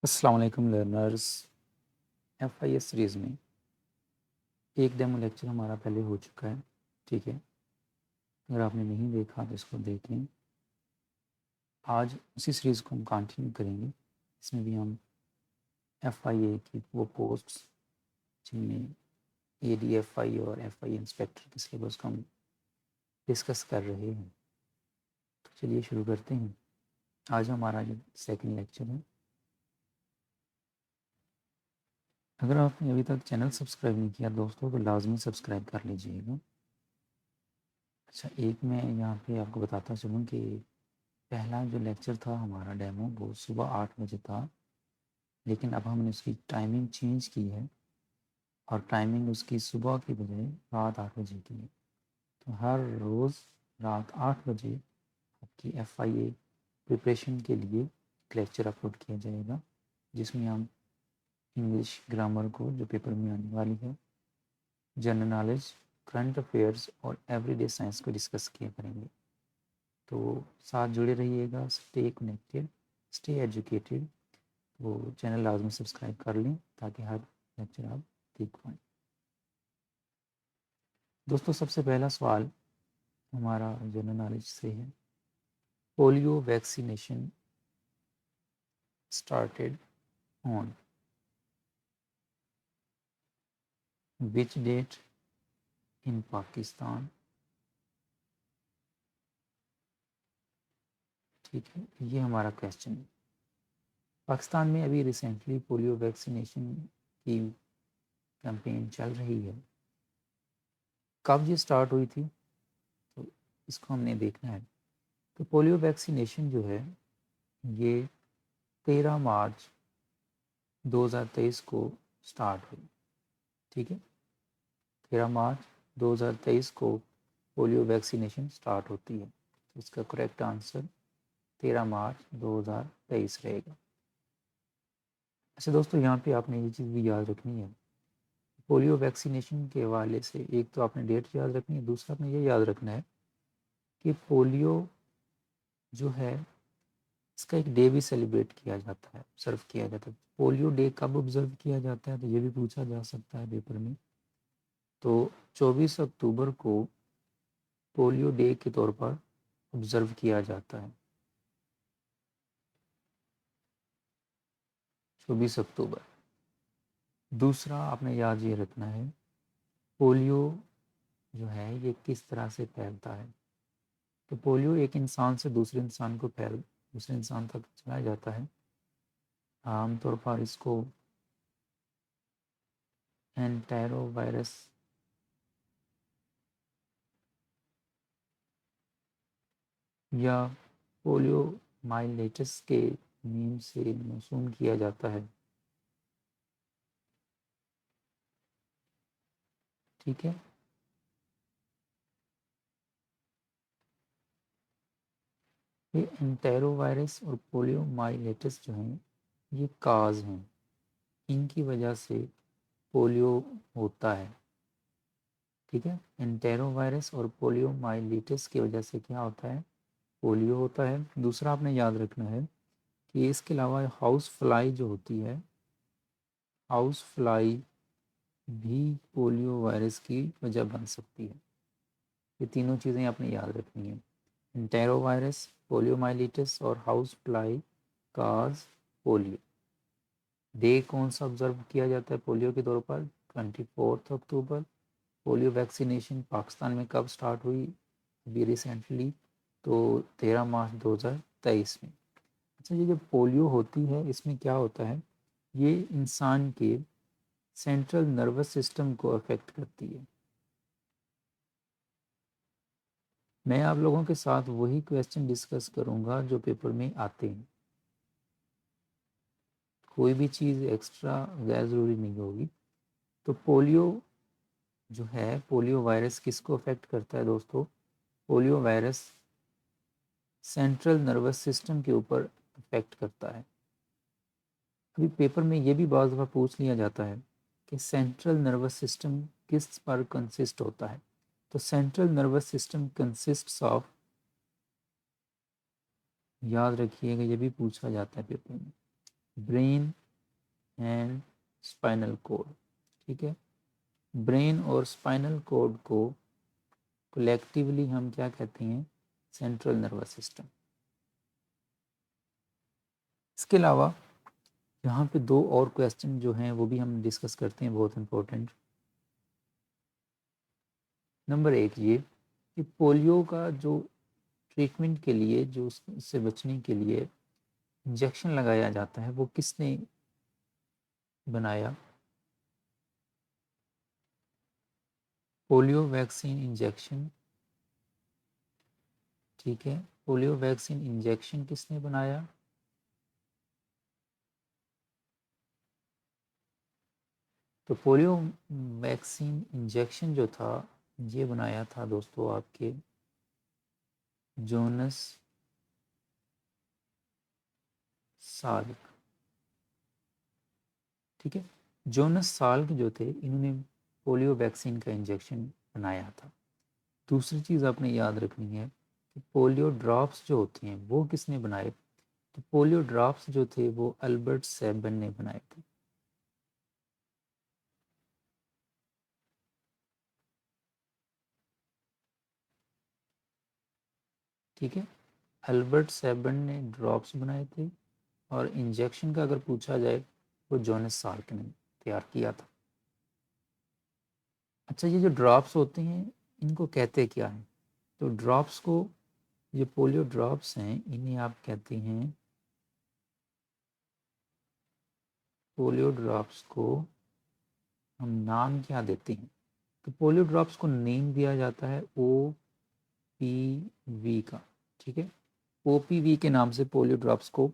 अस्सलाम वालेकुम learners. FIS series में एक डेमो लेक्चर हमारा पहले हो चुका है। ठीक है, अगर आपने नहीं देखा तो इसको देख लें। आज उसी सीरीज़ को हम कंटिन्यू करेंगे। इसमें भी हम एफआईए की वो पोस्ट्स जिनमें एडीएफआई और एफआई इंस्पेक्टर के सिलेबस को हम डिस्कस कर रहे हैं। तो चलिए शुरू करते हैं। आज हमारा जो सेकंड लेक्चर है। अगर आपने अभी तक चैनल सब्सक्राइब नहीं किया दोस्तों तो लाजमी सब्सक्राइब कर लीजिएगा। अच्छा, एक मैं यहाँ पे आपको बताता चलूँ कि पहला जो लेक्चर था हमारा डेमो वो सुबह 8 बजे था, लेकिन अब हमने उसकी टाइमिंग चेंज की है और टाइमिंग उसकी सुबह की बजाय रात 8 बजे की है। तो हर रोज़ रात 8 बजे आपकी एफआईए प्रिपरेशन के लिए एक लेक्चर अपलोड किया जाएगा, जिसमें हम इंग्लिश ग्रामर को जो पेपर में आने वाली है, जनरल नॉलेज, करंट अफेयर्स और एवरीडे साइंस को डिस्कस किया करेंगे। तो साथ जुड़े रहिएगा। Stay connected, stay educated. वो चैनल लाजमी सब्सक्राइब कर लें ताकि हर लेक्चर आप देख पाएँ। दोस्तों, सबसे पहला सवाल हमारा जनरल नॉलेज से है। Polio vaccination started on which date in Pakistan? ठीक है, ये हमारा क्वेश्चन है। पाकिस्तान में अभी रिसेंटली पोलियो वैक्सीनेशन की कैंपेन चल रही है। कब ये स्टार्ट हुई थी तो इसको हमने देखना है। तो पोलियो वैक्सीनेशन जो है ये 13 मार्च 2023 को स्टार्ट हुई। ठीक है, 13 मार्च 2023 को पोलियो वैक्सीनेशन स्टार्ट होती है। तो इसका करेक्ट आंसर 13 मार्च 2023 रहेगा। अच्छा दोस्तों, यहाँ पे आपने ये चीज़ भी याद रखनी है। पोलियो वैक्सीनेशन के हवाले से एक तो आपने डेट याद रखनी है, दूसरा आपने ये याद रखना है कि पोलियो जो है इसका एक डे भी सेलिब्रेट किया जाता है, ऑब्जर्व किया जाता है। पोलियो डे कब ऑब्जर्व किया जाता है तो ये भी पूछा जा सकता है पेपर में। तो 24 अक्टूबर को पोलियो डे के तौर पर ऑब्जर्व किया जाता है। 24 अक्टूबर। दूसरा आपने याद ये रखना है, पोलियो जो है ये किस तरह से फैलता है। तो पोलियो एक इंसान से दूसरे इंसान को दूसरे इंसान तक चलाया जाता है। आमतौर पर इसको एंटेरो वायरस या पोलियो माइलेटस के नीम से मौसूम किया जाता है। ठीक है, ये एंटेरो वायरस और पोलियो माइलेटस जो हैं ये काज हैं, इनकी वजह से पोलियो होता है। ठीक है, एंटेरो वायरस और पोलियो माइलेटस की वजह से क्या होता है, पोलियो होता है। दूसरा आपने याद रखना है कि इसके अलावा हाउस फ्लाई जो होती है, हाउस फ्लाई भी पोलियो वायरस की वजह बन सकती है। ये तीनों चीज़ें आपने याद रखनी है। एंटेरो वायरस, पोलियोमाइलिटिस और हाउस फ्लाई काज पोलियो। डे कौन सा ऑब्जर्व किया जाता है पोलियो के तौर पर? 24 अक्टूबर। पोलियो वैक्सीनेशन पाकिस्तान में कब स्टार्ट हुई? अभी रिसेंटली, तो 13 मार्च 2023 में। अच्छा, ये जो पोलियो होती है इसमें क्या होता है, ये इंसान के सेंट्रल नर्वस सिस्टम को अफेक्ट करती है। मैं आप लोगों के साथ वही क्वेश्चन डिस्कस करूंगा जो पेपर में आते हैं। कोई भी चीज़ एक्स्ट्रा गैर ज़रूरी नहीं होगी। तो पोलियो जो है, पोलियो वायरस किसको अफेक्ट करता है दोस्तों? Polio virus central nervous system के ऊपर अफेक्ट करता है। अभी पेपर में ये भी बहुत दफ़ा पूछ लिया जाता है कि सेंट्रल नर्वस सिस्टम किस पर कंसिस्ट होता है। तो central nervous system consists of, याद रखिएगा ये भी पूछा जाता है पेपर में, ब्रेन एंड स्पाइनल कोड। ठीक है, ब्रेन और स्पाइनल कोड को कलेक्टिवली हम क्या कहते हैं? Central nervous system. इसके अलावा यहाँ पे दो और क्वेश्चन जो हैं वो भी हम डिस्कस करते हैं, बहुत इंपॉर्टेंट। नंबर एक ये कि पोलियो का जो ट्रीटमेंट के लिए, जो इससे बचने के लिए इंजेक्शन लगाया जाता है, वो किसने बनाया? Polio vaccine injection. ठीक है, पोलियो वैक्सीन इंजेक्शन किसने बनाया? तो पोलियो वैक्सीन इंजेक्शन जो था, ये बनाया था दोस्तों आपके जोनस साल्क। ठीक है, जोनस साल्क जो थे, इन्होंने पोलियो वैक्सीन का इंजेक्शन बनाया था। दूसरी चीज़ आपने याद रखनी है कि पोलियो ड्रॉप्स जो होते हैं वो किसने बनाए? तो पोलियो ड्रॉप्स जो थे वो अल्बर्ट सेबन ने बनाए थे। ठीक है, अल्बर्ट सेबन ने ड्रॉप्स बनाए थे, और इंजेक्शन का अगर पूछा जाए वो जोनस साल्क ने तैयार किया था। अच्छा, ये जो ड्रॉप्स होते हैं इनको कहते क्या हैं? तो ड्रॉप्स को, ये पोलियो ड्रॉप्स हैं, इन्हें आप कहते हैं, पोलियो ड्रॉप्स को हम नाम क्या देते हैं? तो पोलियो ड्रॉप्स को नेम दिया जाता है OPV का। ठीक है, OPV के नाम से पोलियो ड्रॉप्स को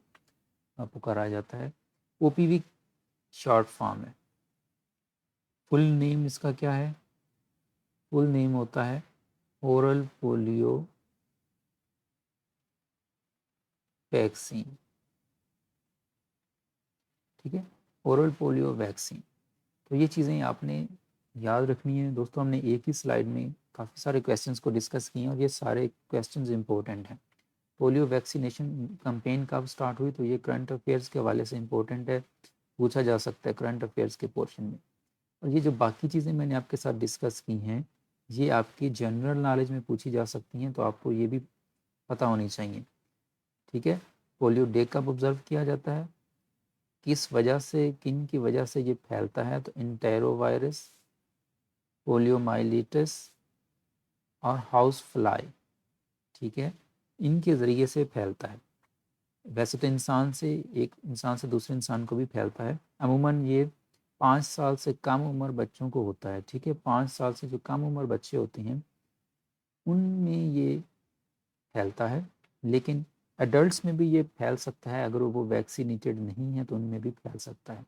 पुकारा जाता है। OPV शॉर्ट फॉर्म है। फुल नेम इसका क्या है? फुल नेम होता है ओरल पोलियो वैक्सीन। ठीक है, ओरल पोलियो वैक्सीन। तो ये चीज़ें आपने याद रखनी है दोस्तों। हमने एक ही स्लाइड में काफ़ी सारे क्वेश्चंस को डिस्कस किए हैं, और ये सारे क्वेश्चंस इंपॉर्टेंट हैं। पोलियो वैक्सीनेशन कैंपेन कब स्टार्ट हुई? तो ये करंट अफेयर्स के हवाले से इंपॉर्टेंट है, पूछा जा सकता है करंट अफेयर्स के पोर्शन में। और ये जो बाकी चीज़ें मैंने आपके साथ डिस्कस की हैं, ये आपकी जनरल नॉलेज में पूछी जा सकती हैं, तो आपको ये भी पता होनी चाहिए। ठीक है, पोलियो डे कब ऑब्जर्व किया जाता है? किस वजह से, किन की वजह से ये फैलता है? तो इंटेरोवायरस, पोलियोमाइलिटिस और हाउस फ्लाई। ठीक है, इनके ज़रिए से फैलता है। वैसे तो इंसान से, एक इंसान से दूसरे इंसान को भी फैलता है। अमूमन ये 5 साल से कम उम्र बच्चों को होता है। ठीक है, 5 साल से जो कम उम्र बच्चे होते हैं उनमें ये फैलता है, लेकिन एडल्ट्स में भी ये फैल सकता है। अगर वो वैक्सीनेटेड नहीं है तो उनमें भी फैल सकता है।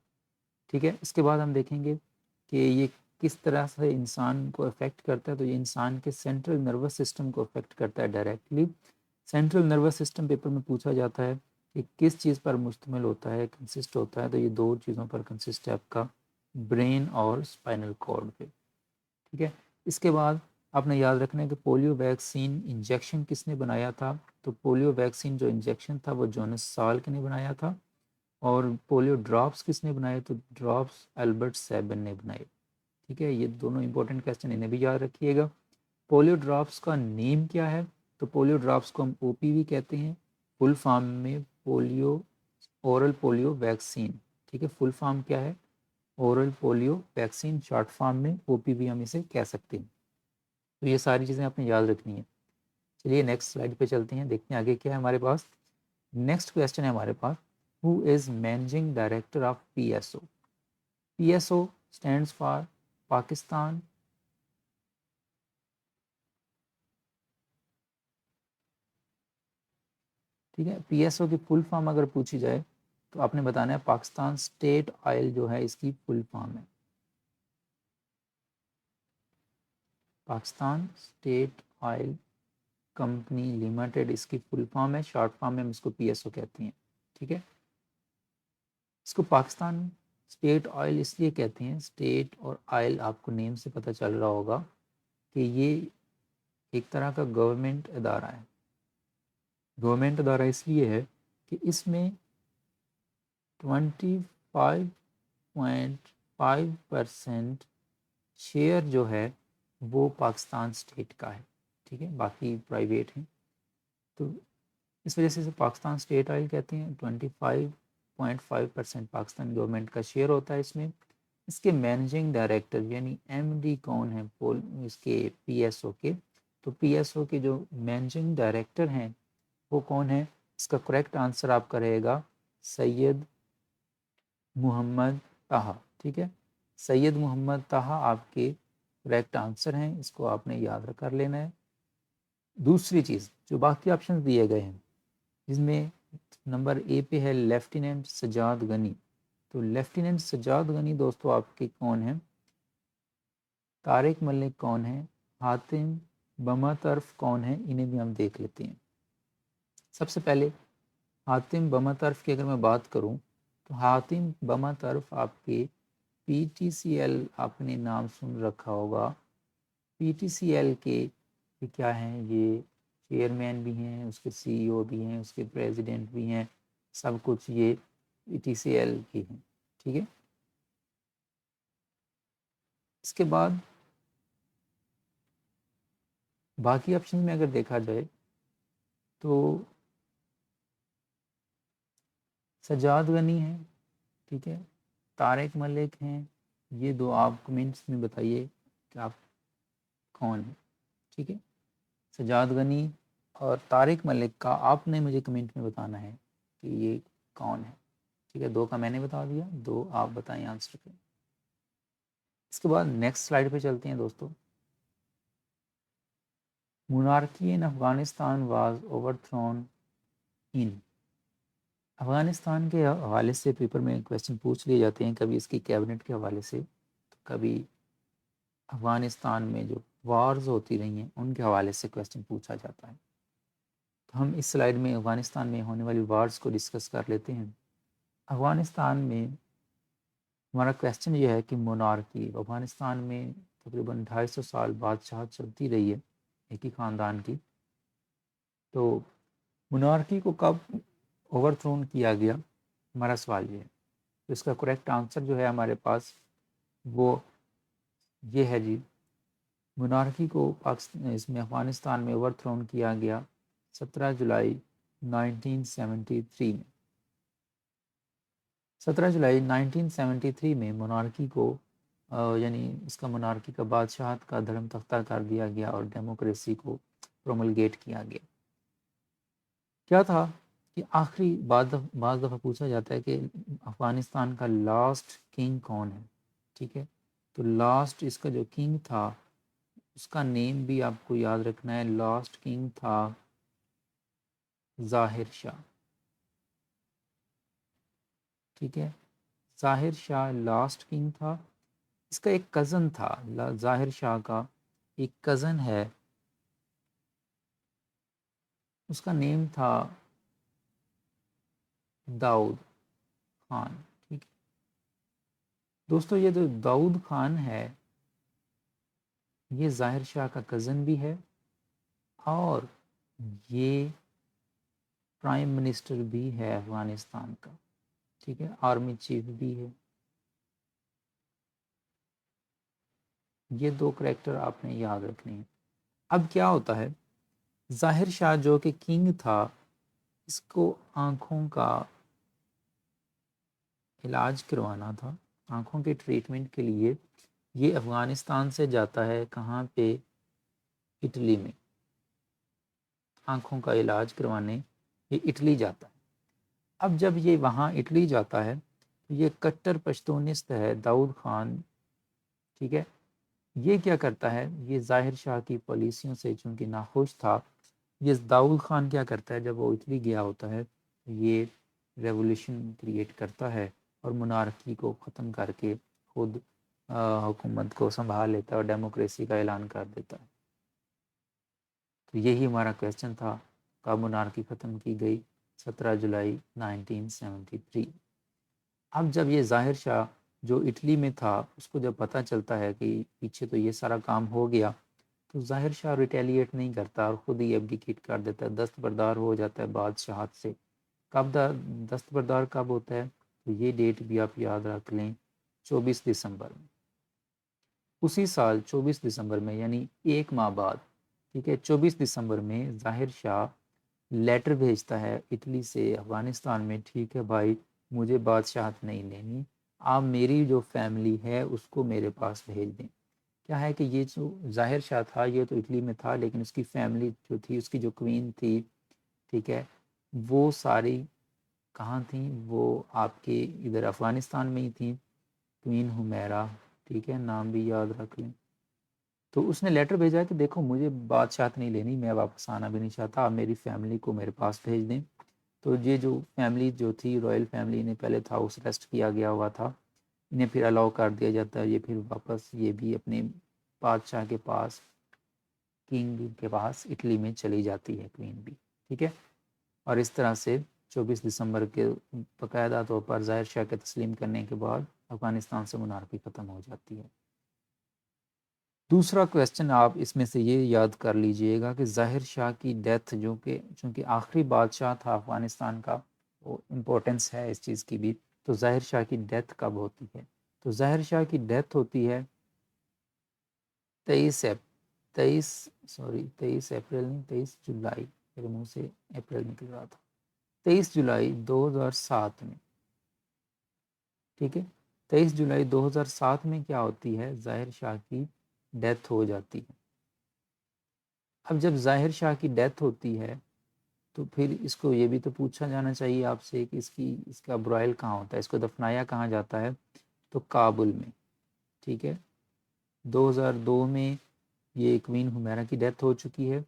ठीक है, इसके बाद हम देखेंगे कि ये किस तरह से इंसान को अफेक्ट करता है। तो ये इंसान के सेंट्रल नर्वस सिस्टम को अफेक्ट करता है directly. Central nervous system paper में पूछा जाता है कि किस चीज़ पर मुश्तमिल होता है, कंसिस्ट होता है? तो ये दो चीज़ों पर कंसिस्ट है आपका, ब्रेन और स्पाइनल कॉर्ड पे। ठीक है, इसके बाद आपने याद रखना है कि पोलियो वैक्सीन इंजेक्शन किसने बनाया था? तो पोलियो वैक्सीन जो इंजेक्शन था वो जोनस साल्क ने बनाया था। और पोलियो ड्रॉप्स किसने बनाए? तो ड्रॉप्स अल्बर्ट सेबन ने बनाए। ठीक है, ये दोनों इंपॉर्टेंट क्वेश्चन, इन्हें भी याद रखिएगा। पोलियो ड्रॉप्स का नेम क्या है? तो पोलियो ड्रॉप्स को हम OPV कहते हैं। फुल फॉर्म में पोलियो, ओरल पोलियो वैक्सीन। ठीक है, फुल फॉर्म क्या है? Oral polio vaccine. Short form में OPV हम इसे कह सकते हैं। तो ये सारी चीज़ें आपने याद रखनी है। चलिए नेक्स्ट स्लाइड पे चलते हैं, देखते हैं आगे क्या है हमारे पास। नेक्स्ट क्वेश्चन है हमारे पास, who is managing director of PSO? PSO stands for Pakistan. ठीक है, PSO की फुल फॉर्म अगर पूछी जाए तो आपने बताना है पाकिस्तान स्टेट ऑयल जो है इसकी फुल फॉर्म है। Pakistan state oil company limited इसकी फुल फॉर्म है। शॉर्ट फॉर्म में हम इसको PSO कहते हैं। ठीक है, इसको पाकिस्तान स्टेट ऑयल इसलिए कहते हैं, स्टेट और ऑयल आपको नेम से पता चल रहा होगा कि ये एक तरह का गवर्नमेंट अदारा है। गवर्नमेंट अदारा इसलिए है कि इसमें 25.5% शेयर जो है वो पाकिस्तान स्टेट का है, ठीक है, बाकी प्राइवेट हैं। तो इस वजह से पाकिस्तान स्टेट ऑयल कहते हैं। 25.5% पाकिस्तान गवर्नमेंट का शेयर होता है इसमें। इसके मैनेजिंग डायरेक्टर यानी एमडी कौन है, पोल इसके पीएसओ के, तो पीएसओ के जो मैनेजिंग डायरेक्टर हैं वो कौन है? इसका करेक्ट आंसर आपका रहेगा सैयद मोहम्मद ताहा, ठीक है, सैयद मोहम्मद ताहा आपके करेक्ट आंसर हैं, इसको आपने याद कर लेना है। दूसरी चीज़, जो बाकी ऑप्शन दिए गए हैं जिसमें नंबर ए पे है लेफ्टिनेंट सजाद गनी, तो लेफ्टिनेंट सजाद गनी दोस्तों आपके कौन हैं? तारिक मलिक कौन है? हातिम बमा तरफ कौन है? इन्हें भी हम देख लेते हैं। सबसे पहले हातिम बमा तरफ की अगर मैं बात करूं तो हातिम बमा तरफ आपके पीटीसीएल, आपने नाम सुन रखा होगा, पीटीसीएल के ये क्या हैं, ये चेयरमैन भी हैं, उसके सीईओ भी हैं, उसके प्रेसिडेंट भी हैं, सब कुछ ये पीटीसीएल की हैं, ठीक है। इसके बाद बाकी ऑप्शन में अगर देखा जाए तो सजाद गनी है, ठीक है, तारिक मलिक हैं, ये दो आप कमेंट्स में बताइए कि आप कौन है, ठीक है। सजाद गनी और तारिक मलिक का आपने मुझे कमेंट में बताना है कि ये कौन है, ठीक है। दो का मैंने बता दिया, दो आप बताएं आंसर करें। इसके बाद नेक्स्ट स्लाइड पे चलते हैं दोस्तों। Monarchy in Afghanistan was overthrown in, Afghanistan के हवाले से पेपर में क्वेश्चन पूछ लिए जाते हैं, कभी इसकी कैबिनेट के हवाले से, तो कभी अफगानिस्तान में जो वार्स होती रही हैं उनके हवाले से क्वेश्चन पूछा जाता है। तो हम इस स्लाइड में अफगानिस्तान में होने वाली वार्स को डिस्कस कर लेते हैं। अफगानिस्तान में हमारा क्वेश्चन ये है कि मोनार्की, अफगानिस्तान में तकरीबन 250 साल बादशाहत चलती रही है एक ही ख़ानदान की, तो मोनार्की को कब ओवरथ्रोन किया गया, हमारा सवाल ये है। तो इसका करेक्ट आंसर जो है हमारे पास वो ये है जी, मोनार्की को पाकिस्तान इसमें अफगानिस्तान में ओवरथ्रोन किया गया 17 जुलाई 1973 में। 17 जुलाई 1973 में मोनार्की को यानी इसका मोनार्की का बादशाहत का धर्म तख्ता कर दिया गया और डेमोक्रेसी को प्रोमलगेट किया गया। क्या था कि आखिरी बाज़ दफ़ा पूछा जाता है कि अफ़गानिस्तान का लास्ट किंग कौन है, ठीक है। तो लास्ट इसका जो किंग था उसका नेम भी आपको याद रखना है, लास्ट किंग था ज़ाहिर शाह, ठीक है। ज़ाहिर शाह लास्ट किंग था। इसका एक कज़न था, ज़ाहिर शाह का एक कज़न है, उसका नेम था दाऊद खान, ठीक है। दोस्तों ये जो दाऊद खान है ये ज़ाहिर शाह का कज़न भी है और ये प्राइम मिनिस्टर भी है अफ़गानिस्तान का, ठीक है, आर्मी चीफ भी है। ये दो करैक्टर आपने याद रखने हैं। अब क्या होता है, ज़ाहिर शाह जो कि किंग था, इसको आँखों का इलाज करवाना था, आँखों के ट्रीटमेंट के लिए ये अफ़गानिस्तान से जाता है कहाँ पे, इटली में, आँखों का इलाज करवाने ये इटली जाता है। अब जब ये वहाँ इटली जाता है तो ये कट्टर पश्तूनिस्ट है दाऊद खान, ठीक है। ये क्या करता है, ये ज़ाहिर शाह की पॉलिसियों से चूँकि नाखुश था, ये दाऊद खान क्या करता है, जब वो इटली गया होता है ये रेवोल्यूशन क्रिएट करता है और मोनार्की को ख़त्म करके खुद हुकूमत को संभाल लेता है और डेमोक्रेसी का ऐलान कर देता है। तो यही हमारा क्वेश्चन था, कब मोनार्की ख़त्म की गई, 17 जुलाई 1973। अब जब ये ज़ाहिर शाह जो इटली में था उसको जब पता चलता है कि पीछे तो ये सारा काम हो गया, तो ज़ाहिर शाह रिटेलिएट नहीं करता और ख़ुद ही एब्डिकेट कर देता है, दस्तबरदार हो जाता है बादशाहत से। कब दस्तबरदार कब होता है, तो ये डेट भी आप याद रख लें, 24 दिसंबर में। उसी साल 24 दिसंबर में, यानी एक माह बाद, ठीक है, 24 दिसंबर में ज़ाहिर शाह लेटर भेजता है इटली से अफ़गानिस्तान में, ठीक है भाई, मुझे बादशाहत नहीं लेनी, आप मेरी जो फैमिली है उसको मेरे पास भेज दें। क्या है कि ये जो ज़ाहिर शाह था ये तो इटली में था, लेकिन उसकी फैमिली जो थी, उसकी जो क्वीन थी, ठीक है, वो सारी कहाँ थी, वो आपके इधर अफ़गानिस्तान में ही थी, क्वीन हुमैरा, ठीक है, नाम भी याद रख लें। तो उसने लेटर भेजा है कि देखो मुझे बादशाहत नहीं लेनी, मैं वापस आना भी नहीं चाहता, आप मेरी फैमिली को मेरे पास भेज दें। तो ये जो फैमिली जो थी, रॉयल फैमिली, इन्हें पहले था उस अरेस्ट किया गया हुआ था, इन्हें फिर अलाउ कर दिया जाता है, ये फिर वापस ये भी अपने बादशाह के पास, किंग के पास इटली में चली जाती है क्वीन भी, ठीक है। और इस तरह से 24 दिसंबर के बाकायदा तौर पर ज़ाहिर शाह के तस्लीम करने के बाद अफ़गानिस्तान से मुनारफी ख़त्म हो जाती है। दूसरा क्वेश्चन आप इसमें से ये याद कर लीजिएगा कि ज़ाहिर शाह की डेथ, जो कि चूँकि आखिरी बादशाह था अफ़गानिस्तान का, वो इम्पोर्टेंस है इस चीज़ की भी। तो ज़ाहिर शाह की डेथ कब होती है? तो ज़ाहिर शाह की डेथ होती है 23 अप्रैल नहीं, 23 जुलाई, मेरे मुंह से अप्रैल निकल रहा था, 23 जुलाई 2007 में, ठीक है। 23 जुलाई 2007 में क्या होती है, ज़ाहिर शाह की डेथ हो जाती है। अब जब ज़ाहिर शाह की डेथ होती है तो फिर इसको ये भी तो पूछा जाना चाहिए आपसे कि इसका बुराइल कहाँ होता है, इसको दफनाया कहाँ जाता है? तो काबुल में, ठीक है। 2002 में ये क्वीन हुमैरा की डेथ हो चुकी है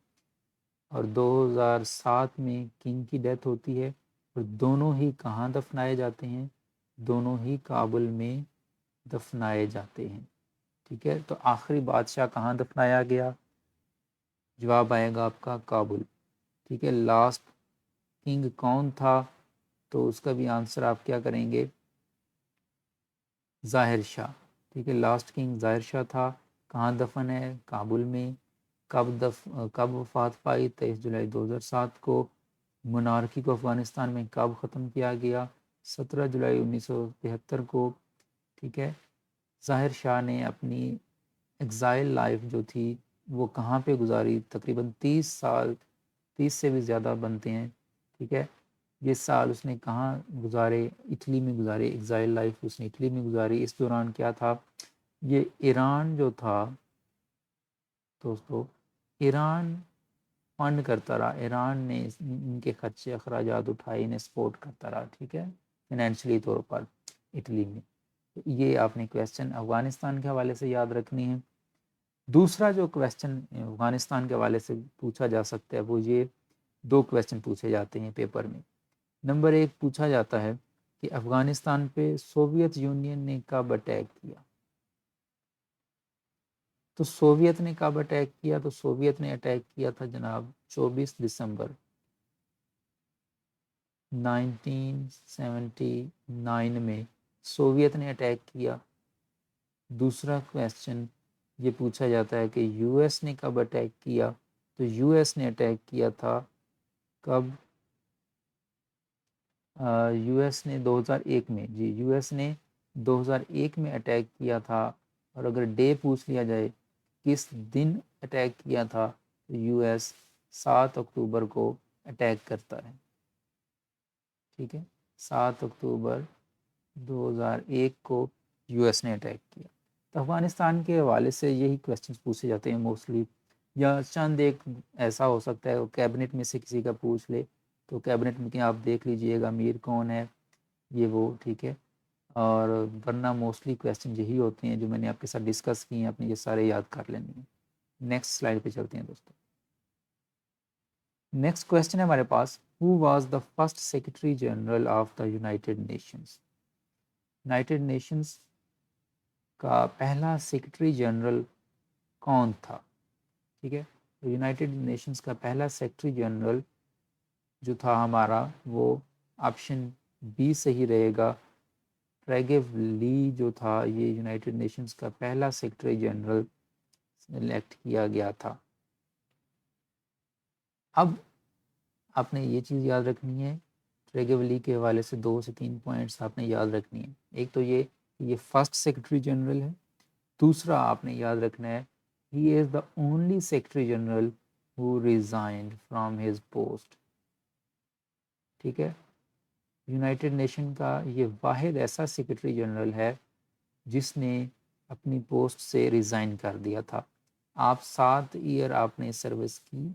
और 2007 में किंग की डेथ होती है, और दोनों ही कहाँ दफनाए जाते हैं? दोनों ही काबुल में दफनाए जाते हैं, ठीक है। तो आखिरी बादशाह कहाँ दफनाया गया? जवाब आएगा आपका काबुल, ठीक है। लास्ट किंग कौन था? तो उसका भी आंसर आप क्या करेंगे? ज़ाहिर शाह, ठीक है। लास्ट किंग ज़ाहिर शाह था। कहाँ दफन है? काबुल में। कब वफात पाई? 23 जुलाई 2007 को। मोनार्की को अफ़गानिस्तान में कब ख़त्म किया गया? 17 जुलाई 1973 को, ठीक है। ज़ाहिर शाह ने अपनी एग्ज़ाइल लाइफ जो थी वो कहाँ पे गुजारी? तकरीबन 30 साल, 30 से भी ज़्यादा बनते हैं, ठीक है। ये साल उसने कहाँ गुजारे? इटली में गुजारे, एग्ज़ाइल लाइफ उसने इटली में गुजारी। इस दौरान क्या था, ये ईरान जो था दोस्तों, ईरान फंड करता रहा, ईरान ने इनके खर्चे अखराजात उठाए, इन्हें सपोर्ट करता रहा, ठीक है, फिनेंशली तौर पर इटली में। तो ये आपने क्वेश्चन अफ़गानिस्तान के हवाले से याद रखनी है। दूसरा जो क्वेश्चन अफ़गानिस्तान के हवाले से पूछा जा सकता है वो ये, दो क्वेश्चन पूछे जाते हैं पेपर में। नंबर 1 पूछा जाता है कि अफ़गानिस्तान पे सोवियत यूनियन ने कब अटैक किया? तो सोवियत ने कब अटैक किया? तो सोवियत ने अटैक किया था जनाब 24 दिसंबर 1979 में सोवियत ने अटैक किया। दूसरा क्वेश्चन ये पूछा जाता है कि यूएस ने कब अटैक किया? तो यूएस ने अटैक किया था कब? यूएस ने 2001 में, जी, यूएस ने 2001 में अटैक किया था। और अगर डे पूछ लिया जाए किस दिन अटैक किया था, तो यूएस 7 अक्टूबर को अटैक करता है, ठीक है। 7 अक्टूबर 2001 को यूएस ने अटैक किया। तो अफ़गानिस्तान के हवाले से यही क्वेश्चन पूछे जाते हैं मोस्टली, या चंद एक ऐसा हो सकता है कैबिनेट में से किसी का पूछ ले, तो कैबिनेट में क्या आप देख लीजिएगा अमीर कौन है, ये वो, ठीक है। और वरना मोस्टली क्वेश्चन यही होते हैं जो मैंने आपके साथ डिस्कस किए हैं, आपने ये सारे याद कर लेने हैं। नेक्स्ट स्लाइड पे चलते हैं दोस्तों। नेक्स्ट क्वेश्चन है हमारे पास, who was the first secretary general of the United Nations? United Nations का पहला सेक्रेटरी जनरल कौन था? ठीक है, तो यूनाइटेड नेशंस का पहला सेक्रेटरी जनरल जो था हमारा, वो ऑप्शन बी सही रहेगा, ट्रेगेव ली जो था, ये यूनाइटेड नेशंस का पहला सेक्रेटरी जनरल इलेक्ट किया गया था। अब आपने ये चीज़ याद रखनी है ट्रेगेवली के हवाले से 2 से 3 पॉइंट्स आपने याद रखनी है। एक तो ये फर्स्ट सेक्रेटरी जनरल है। दूसरा आपने याद रखना है, he is the only secretary general who resigned from his post. ठीक है, यूनाइटेड नेशन का ये वाहिद ऐसा सेक्रेटरी जनरल है जिसने अपनी पोस्ट से रिज़ाइन कर दिया था। आप 7 ईयर आपने सर्विस की,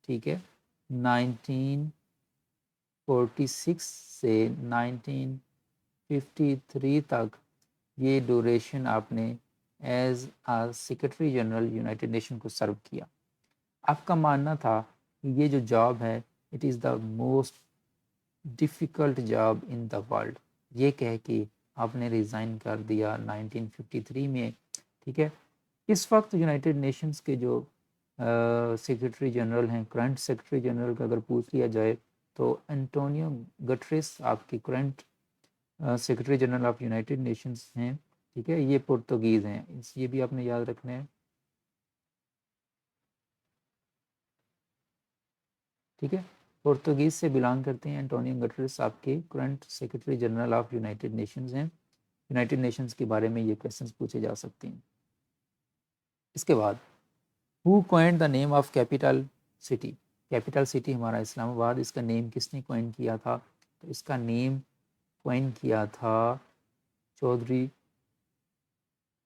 ठीक है, 1946 से 1953 तक ये ड्यूरेशन आपने एज आ सेक्रेटरी जनरल यूनाइटेड नेशन को सर्व किया। आपका मानना था कि ये जो जॉब है it is the most difficult job in the world, ये कह के आपने रिज़ाइन कर दिया 1953 में। ठीक है, इस वक्त यूनाइटेड नेशंस के जो सेक्रेटरी जनरल हैं, करंट सेक्रेटरी जनरल का अगर पूछ लिया जाए तो एंटोनियो गटरेस आपकी current secretary general of United Nations हैं। ठीक है, ये पुर्तगीज़ हैं, ये भी आपने याद रखना है। ठीक है, पुर्तगीज़ से बिलोंग करते हैं एंटोनियो गटरेस, आपके current secretary general of United Nations हैं। यूनाइटेड नेशंस के बारे में ये क्वेश्चंस पूछे जा सकते हैं। इसके बाद who coined the name of capital city. Capital city हमारा इस्लामाबाद, इसका नेम किसने कॉइन किया था? तो इसका नेम कॉइन किया था चौधरी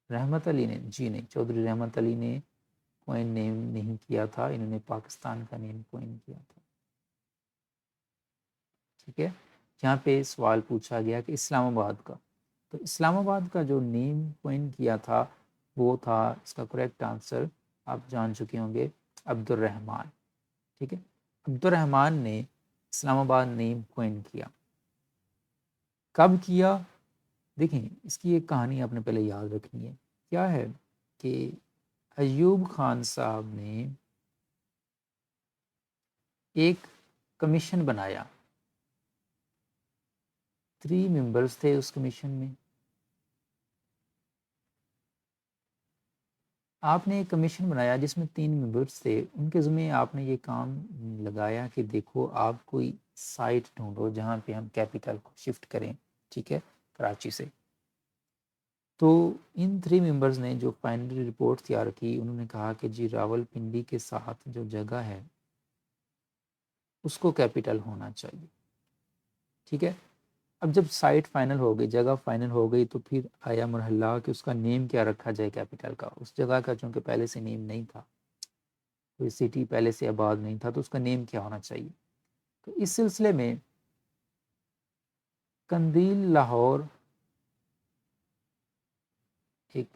रहमत अली ने। जी नहीं, चौधरी रहमत अली ने कॉइन नेम नहीं किया था, इन्होंने पाकिस्तान का नेम कॉइन किया था। ठीक है, यहाँ पे सवाल पूछा गया कि इस्लामाबाद का, तो इस्लामाबाद का जो नेम कॉइन किया था वो था, इसका करेक्ट आंसर आप जान चुके होंगे, अब्दुर्रहमान। ठीक है, अब्दुर्रहमान ने इस्लामाबाद नेम कॉइन किया। कब किया? देखें, इसकी एक कहानी आपने पहले याद रखनी है। क्या है कि अयूब खान साहब ने एक कमीशन बनाया, 3 मेंबर्स थे उस कमीशन में। आपने एक कमीशन बनाया जिसमें 3 मेंबर्स थे, उनके ज़िम्मे आपने ये काम लगाया कि देखो आप कोई साइट ढूंढो जहाँ पे हम कैपिटल को शिफ्ट करें। ठीक है, कराची से। तो इन 3 मेंबर्स ने जो फाइनली रिपोर्ट तैयार की, उन्होंने कहा कि जी रावलपिंडी के साथ जो जगह है उसको कैपिटल होना चाहिए। ठीक है, अब जब साइट फाइनल हो गई, जगह फाइनल हो गई, तो फिर आया मरहला कि उसका नेम क्या रखा जाए कैपिटल का। उस जगह का चूँकि पहले से नेम नहीं था, कोई सिटी पहले से आबाद नहीं था, तो उसका नेम क्या होना चाहिए। तो इस सिलसिले में कंदील लाहौर एक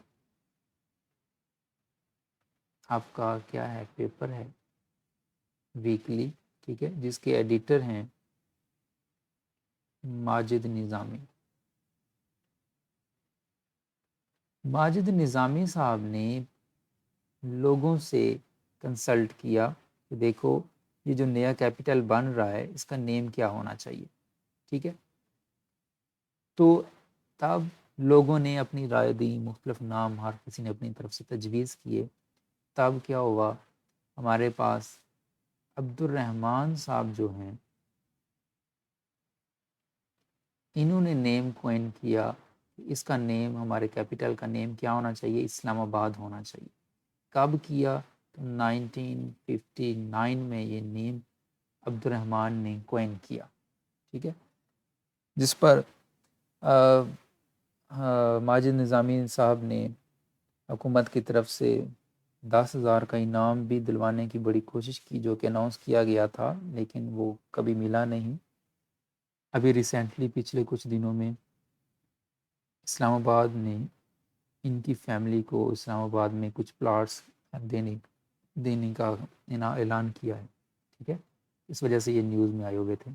आपका क्या है, पेपर है वीकली, ठीक है, जिसके एडिटर हैं माजिद निज़ामी। माजिद निज़ामी साहब ने लोगों से कंसल्ट किया कि देखो ये जो नया कैपिटल बन रहा है इसका नेम क्या होना चाहिए। ठीक है, तो तब लोगों ने अपनी राय दी, मुख्तलिफ नाम हर किसी ने अपनी तरफ से तजवीज़ किए। तब क्या हुआ, हमारे पास अब्दुर्रहमान साहब जो हैं, इन्होंने नेम कॉइन किया, इसका नेम, हमारे कैपिटल का नेम क्या होना चाहिए, इस्लामाबाद होना चाहिए। कब किया? तो 1959 में ये नेम अब्दुर्रहमान ने कॉइन किया। ठीक है, जिस पर माजिद निज़ामी साहब ने हुकूमत की तरफ से 10,000 का इनाम भी दिलवाने की बड़ी कोशिश की, जो कि अनाउंस किया गया था, लेकिन वो कभी मिला नहीं। अभी रिसेंटली पिछले कुछ दिनों में इस्लामाबाद ने इनकी फैमिली को इस्लामाबाद में कुछ प्लाट्स देने देने का ऐलान किया है। ठीक है, इस वजह से ये न्यूज़ में आए हुए थे।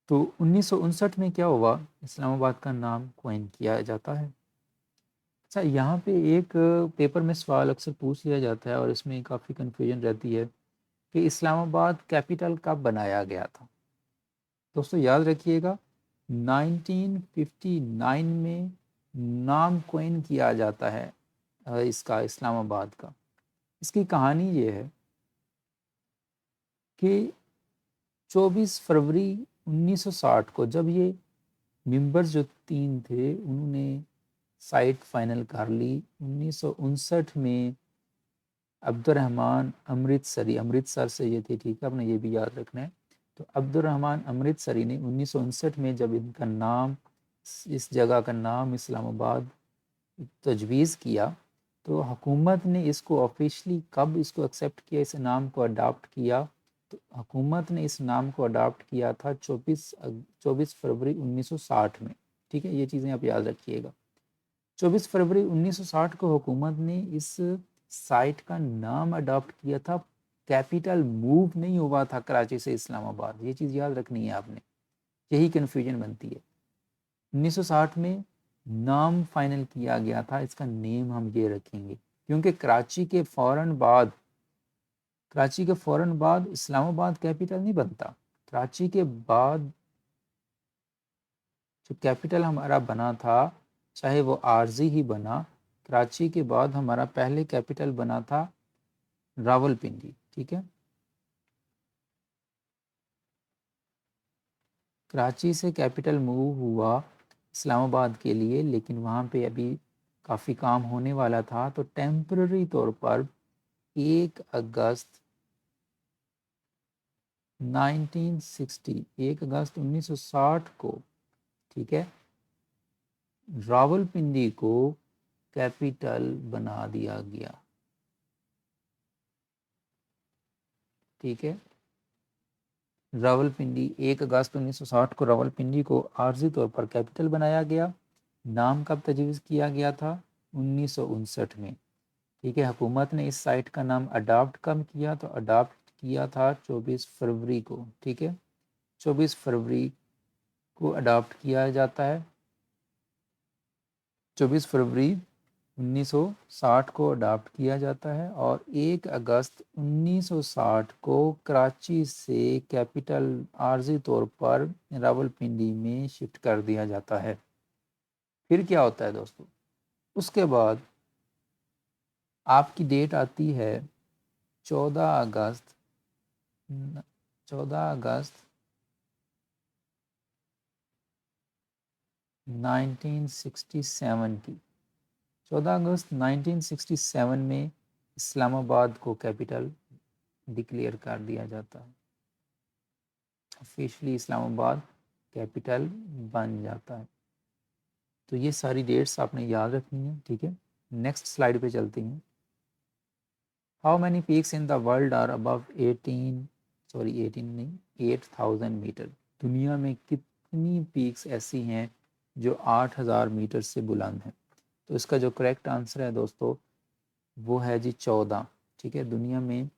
तो 1959 में क्या हुआ, इस्लामाबाद का नाम कॉइन किया जाता है। अच्छा, यहाँ पे एक पेपर में सवाल अक्सर पूछ लिया जाता है और इसमें काफ़ी कन्फ्यूजन रहती है कि इस्लामाबाद कैपिटल कब बनाया गया था। दोस्तों याद रखिएगा, 1959 में नाम कॉइन किया जाता है इसका, इस्लामाबाद का। इसकी कहानी ये है कि 24 फरवरी 1960 को जब ये मेंबर्स जो 3 थे उन्होंने साइट फाइनल कर ली, 1959 में अब्दुर्रहमान अमृतसरी, अमृतसर से ये थे, ठीक है, आपने ये भी याद रखना है। तो अब्दुर्रहमान अमृतसरी ने 1959 में जब इनका नाम, इस जगह का नाम इस्लामाबाद तजवीज़ किया, तो हुकूमत ने इसको ऑफिशियली कब इसको एक्सेप्ट किया, इस नाम को अडॉप्ट किया, तो हुकूमत ने इस नाम को अडॉप्ट किया था 24 फरवरी 1960 में। ठीक है, ये चीज़ें आप याद रखिएगा। 24 फरवरी 1960 को हुकूमत ने इस साइट का नाम अडॉप्ट किया था, कैपिटल मूव नहीं हुआ था कराची से इस्लामाबाद, ये चीज़ याद रखनी है आपने, यही कन्फ्यूजन बनती है। 1960 में नाम फाइनल किया गया था, इसका नेम हम ये रखेंगे, क्योंकि कराची के फ़ौरन बाद इस्लामाबाद कैपिटल नहीं बनता। कराची के बाद जो कैपिटल हमारा बना था, चाहे वो आरजी ही बना, कराची के बाद हमारा पहले कैपिटल बना था रावलपिंडी। ठीक है, कराची से कैपिटल मूव हुआ इस्लामाबाद के लिए, लेकिन वहाँ पे अभी काफ़ी काम होने वाला था, तो टेम्पररी तौर पर 1 अगस्त 1960 को, ठीक है, रावलपिंडी को कैपिटल बना दिया गया। ठीक है, रावलपिंडी 1 अगस्त 1960 को रावलपिंडी को आर्जी तौर पर कैपिटल बनाया गया। नाम कब तजवीज़ किया गया था? 1959 में। ठीक है, हुकूमत ने इस साइट का नाम अडॉप्ट कब किया? तो अडॉप्ट किया था 24 फरवरी को। ठीक है, 24 फरवरी को अडॉप्ट किया जाता है। 24 फरवरी 1960 को अडॉप्ट किया जाता है और 1 अगस्त 1960 को कराची से कैपिटल आर्जी तौर पर रावलपिंडी में शिफ्ट कर दिया जाता है। फिर क्या होता है दोस्तों? उसके बाद आपकी डेट आती है 14 अगस्त 1967 की। 14 अगस्त 1967 में इस्लामाबाद को कैपिटल डिक्लेयर कर दिया जाता है, ऑफिशियली इस्लामाबाद कैपिटल बन जाता है। तो ये सारी डेट्स आपने याद रखनी है। ठीक है, नेक्स्ट स्लाइड पे चलते हैं। How many peaks in the world are above 8,000 meter? दुनिया में कितनी पीक्स ऐसी हैं जो 8,000 मीटर से बुलंद हैं? तो इसका जो करेक्ट आंसर है दोस्तों वो है जी 14। ठीक है, दुनिया में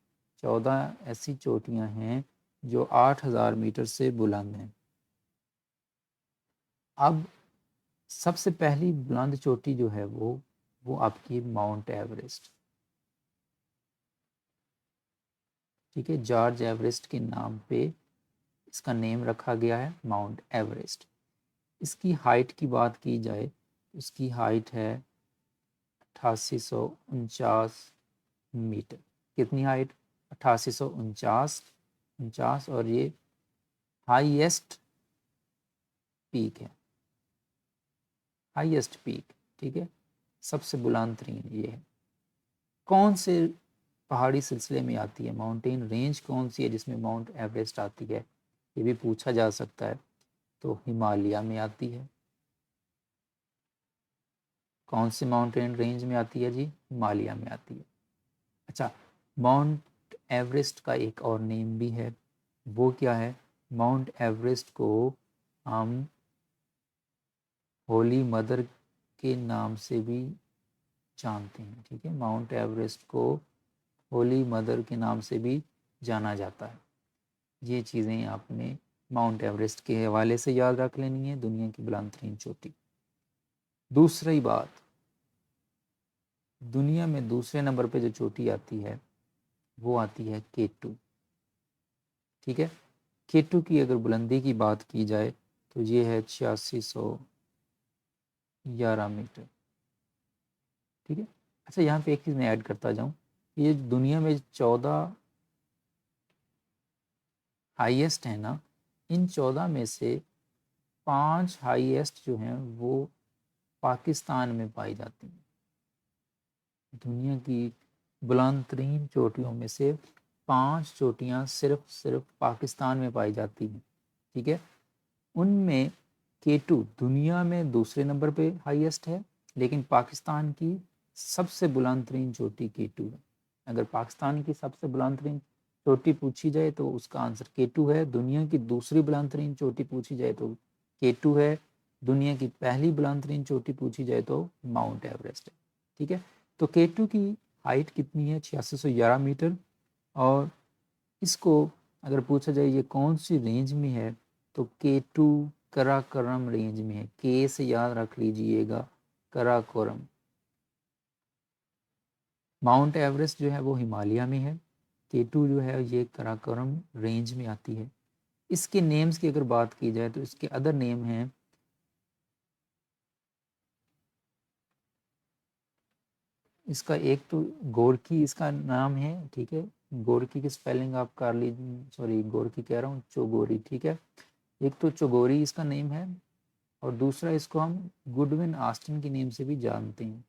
14 ऐसी चोटियां हैं जो 8,000 मीटर से बुलंद हैं। अब सबसे पहली बुलंद चोटी जो है वो आपकी माउंट एवरेस्ट। ठीक है, जॉर्ज एवरेस्ट के नाम पे इसका नेम रखा गया है, माउंट एवरेस्ट। इसकी हाइट की बात की जाए, इसकी हाइट है 8849 मीटर। कितनी हाइट? 8849 और ये हाईएस्ट पीक है, हाईएस्ट पीक। ठीक है, सबसे बुलंद तरीन ये है। कौन से पहाड़ी सिलसिले में आती है? माउंटेन रेंज कौन सी है जिसमें माउंट एवरेस्ट आती है? ये भी पूछा जा सकता है। तो हिमालय में आती है। कौन सी माउंटेन रेंज में आती है जी? हिमालय में आती है। अच्छा, माउंट एवरेस्ट का एक और नेम भी है, वो क्या है? माउंट एवरेस्ट को हम होली मदर के नाम से भी जानते हैं। ठीक है, माउंट एवरेस्ट को होली मदर के नाम से भी जाना जाता है। ये चीज़ें आपने माउंट एवरेस्ट के हवाले से याद रख लेनी है, दुनिया की बुलंद तरीन चोटी। दूसरी बात, दुनिया में दूसरे नंबर पे जो चोटी आती है वो आती है K2। ठीक है, K2 की अगर बुलंदी की बात की जाए तो ये है 8611 मीटर। ठीक है, अच्छा यहाँ पे एक चीज़ मैं ऐड करता जाऊँ, ये दुनिया में 14 हाईएस्ट है ना, इन 14 में से 5 हाईएस्ट जो हैं वो पाकिस्तान में पाई जाती हैं। दुनिया की बुलंद तरीन चोटियों में से 5 चोटियाँ सिर्फ पाकिस्तान में पाई जाती हैं। ठीक है, उनमें K2 दुनिया में दूसरे नंबर पे हाईएस्ट है, लेकिन पाकिस्तान की सबसे बुलंद तरीन चोटी K2 है। अगर पाकिस्तान की सबसे बुलंद तरीन चोटी पूछी जाए तो उसका आंसर K2 है। दुनिया की दूसरी बुलंद तरीन चोटी पूछी जाए तो K2 है। दुनिया की पहली बुलंद तरीन चोटी पूछी जाए तो माउंट एवरेस्ट है। ठीक है, तो K2 की हाइट कितनी है? 8611 मीटर। और इसको अगर पूछा जाए ये कौन सी रेंज में है, तो K2 कराकोरम रेंज में है। के से याद रख लीजिएगा, कराकोरम। माउंट एवरेस्ट जो है वो हिमालय में है। K2 जो है ये कराकोरम रेंज में आती है। इसके नेम्स की अगर बात की जाए तो इसके अदर नेम हैं, इसका एक तो गोरकी इसका नाम है। ठीक है, गोरकी की स्पेलिंग आप कर लीजिए, सॉरी गोरकी कह रहा हूँ, चोगोरी। ठीक है, एक तो चोगोरी इसका नेम है, और दूसरा इसको हम गुडविन ऑस्टिन के नेम से भी जानते हैं।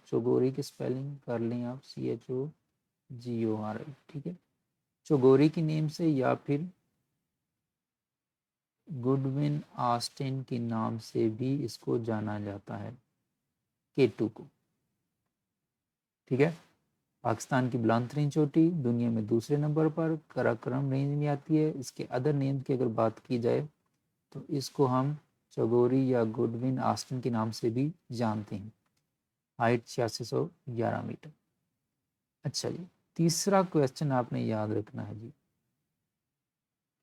चोगोरी की स्पेलिंग कर लें आप, CHOGORI। ठीक है, चोगोरी की नेम से या फिर गुडविन ऑस्टिन के नाम से भी इसको जाना जाता है, K2 को। ठीक है, पाकिस्तान की बुलंद तरीन चोटी दुनिया में दूसरे नंबर पर कराकोरम रेंज में आती है। इसके अदर नेम की अगर बात की जाए तो इसको हम चौगोरी या गुडविन ऑस्टिन के नाम से भी जानते हैं। Height 8611 meter. अच्छा जी, तीसरा क्वेश्चन आपने याद रखना है जी,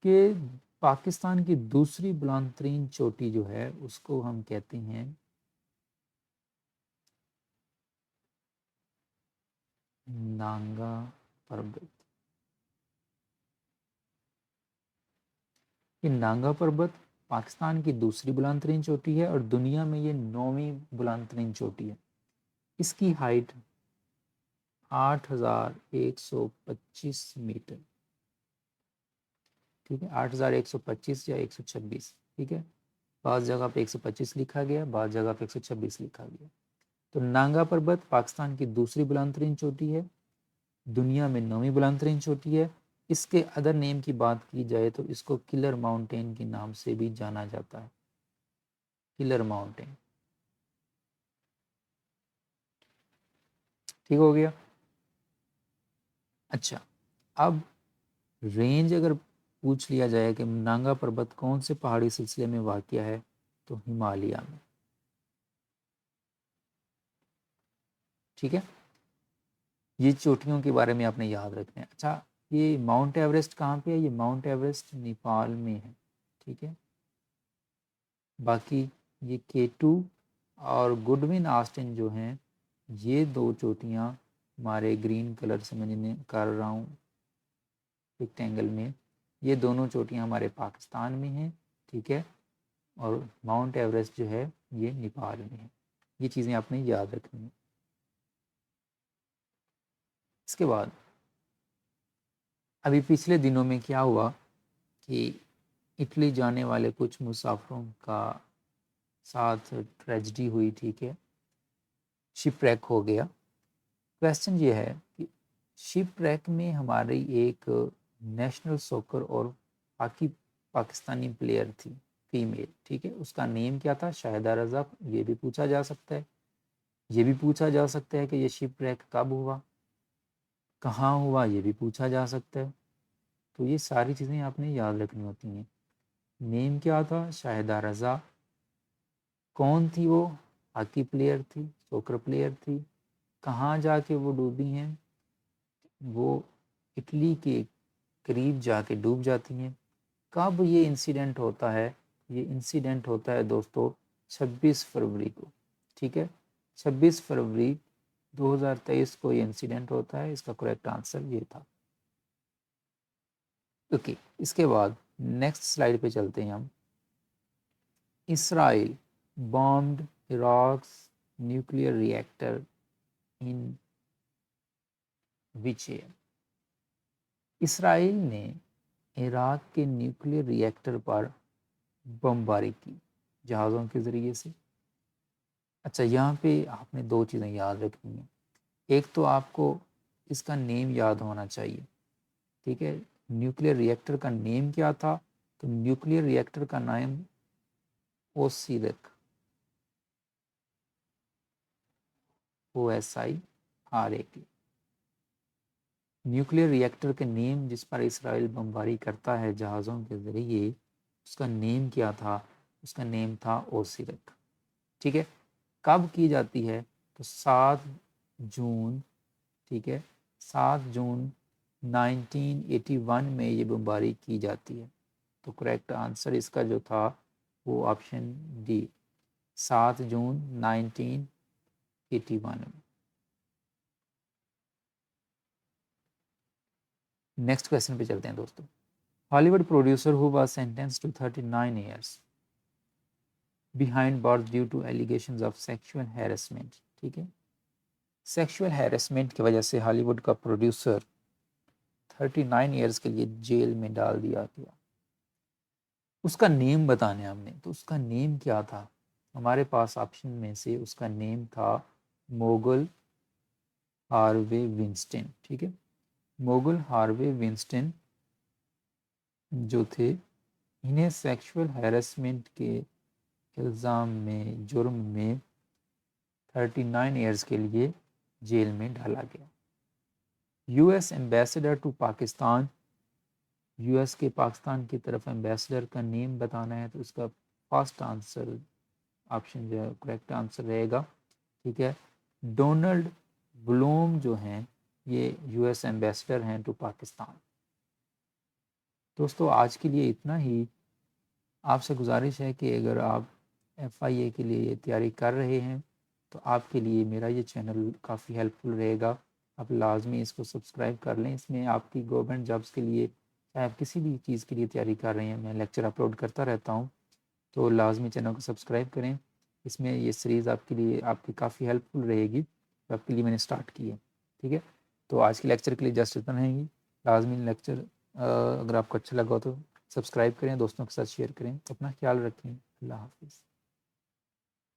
कि पाकिस्तान की दूसरी बुलंद तरीन चोटी जो है उसको हम कहते हैं नांगा पर्वत। ये नांगा पर्वत पाकिस्तान की दूसरी बुलंद तरीन चोटी है और दुनिया में ये 9वीं बुलंद तरीन चोटी है। इसकी हाइट 8125 मीटर। ठीक है, 8125 या 126। ठीक है, बाज़ जगह पे 125 लिखा गया, बाज़ जगह पे 126 लिखा गया। तो नांगा पर्वत पाकिस्तान की दूसरी बुलंद तरीन चोटी है, दुनिया में 9वीं बुलंद तरीन चोटी है। इसके अदर नेम की बात की जाए तो इसको किलर माउंटेन के नाम से भी जाना जाता है, किलर माउंटेन। ठीक हो गया। अच्छा, अब रेंज अगर पूछ लिया जाए कि नांगा पर्वत कौन से पहाड़ी सिलसिले में वाक़या है, तो हिमालय में। ठीक है, ये चोटियों के बारे में आपने याद रखना है। अच्छा, ये माउंट एवरेस्ट कहाँ पे है? ये माउंट एवरेस्ट नेपाल में है। ठीक है, बाकी ये K2 और गुडविन ऑस्टिन जो हैं, ये दो चोटियाँ हमारे ग्रीन कलर से मैं कर रहा हूँ रेक्टेंगल में, ये दोनों चोटियाँ हमारे पाकिस्तान में हैं। ठीक है, और माउंट एवरेस्ट जो है ये नेपाल में है। ये चीज़ें आपने याद रखनी है। इसके बाद अभी पिछले दिनों में क्या हुआ कि इटली जाने वाले कुछ मुसाफिरों का साथ ट्रेजिडी हुई। ठीक है, शिपरेक हो गया। क्वेश्चन ये है कि शिपरेक में हमारी एक नेशनल सॉकर और हॉकी पाकिस्तानी प्लेयर थी, फीमेल। ठीक है, उसका नेम क्या था? शाहिदा रज़ा। ये भी पूछा जा सकता है। ये भी पूछा जा सकता है कि ये शिपरेक कब हुआ, कहाँ हुआ, ये भी पूछा जा सकता है। तो ये सारी चीज़ें आपने याद रखनी होती हैं। नेम क्या था? शाहिदा रज़ा। कौन थी वो? हॉकी प्लेयर थी, सोकर प्लेयर थी। कहाँ जाके वो डूबी हैं? वो इटली के करीब जाके डूब जाती हैं। कब ये इंसिडेंट होता है? ये इंसिडेंट होता है दोस्तों 26 फरवरी को। ठीक है, 26 फरवरी 2023 को ये इंसिडेंट होता है। इसका करेक्ट आंसर ये था। ओके, इसके बाद नेक्स्ट स्लाइड पे चलते हैं हम। Israel bombed Iraq nuclear reactor in which year? Israel ने इराक के न्यूक्लियर रिएक्टर पर बमबारी की जहाज़ों के ज़रिए से। अच्छा, यहाँ पे आपने दो चीज़ें याद रखनी है। एक तो आपको इसका नेम याद होना चाहिए, ठीक है। न्यूक्लियर रिएक्टर का नेम क्या था? तो न्यूक्लियर रिएक्टर का नाम ओसीरक, OSIRAK। न्यूक्लियर रिएक्टर के नेम जिस पर इसराइल बमबारी करता है जहाज़ों के ज़रिए, उसका नेम क्या था? उसका नेम था ओसीरक, ठीक है। कब की जाती है? तो 7 जून, ठीक है, 7 जून 1981 में ये बमबारी की जाती है। तो करेक्ट आंसर इसका जो था वो ऑप्शन डी, 7 जून 1981 में। नेक्स्ट क्वेश्चन पे चलते हैं दोस्तों। Hollywood producer who was sentenced to 39 years behind bars due to allegations of sexual harassment, ठीक है। सेक्सुअल हैरेसमेंट की वजह से हॉलीवुड का प्रोड्यूसर 39 ईयर्स के लिए जेल में डाल दिया गया। उसका नेम बताने हमने, तो उसका नेम क्या था? हमारे पास ऑप्शन में से उसका नेम था मोगल हार्वे विंस्टन, ठीक है। मोगल हार्वे विंस्टन जो थे, इन्हें सेक्सुअल हैरेसमेंट के इल्ज़ाम में, जुर्म में 39 ईयर्स के लिए जेल में डाला गया। US ambassador to Pakistan, US के पाकिस्तान की तरफ एम्बेसडर का नेम बताना है, तो उसका फर्स्ट आंसर ऑप्शन जो है करेक्ट आंसर रहेगा, ठीक है। डोनाल्ड ब्लूम जो हैं, ये यूएस एम्बेसडर हैं टू पाकिस्तान। दोस्तों आज के लिए इतना ही। आपसे गुजारिश है कि अगर आप FIA के लिए तैयारी कर रहे हैं तो आपके लिए मेरा ये चैनल काफ़ी हेल्पफुल रहेगा। आप लाजमी इसको सब्सक्राइब कर लें। इसमें आपकी गवर्नमेंट जॉब्स के लिए, चाहे आप किसी भी चीज़ के लिए तैयारी कर रहे हैं, मैं लेक्चर अपलोड करता रहता हूँ, तो लाजमी चैनल को सब्सक्राइब करें। इसमें ये सीरीज़ आपके लिए आपकी काफ़ी हेल्पफुल रहेगी, तो आपके लिए मैंने स्टार्ट की है, ठीक है। तो आज के लेक्चर के लिए जस्ट इतना रहेंगी। लाजमी लेक्चर अगर आपको अच्छा लगा हो तो सब्सक्राइब करें, दोस्तों के साथ शेयर करें। अपना ख्याल रखें। अल्लाह हाफिज़।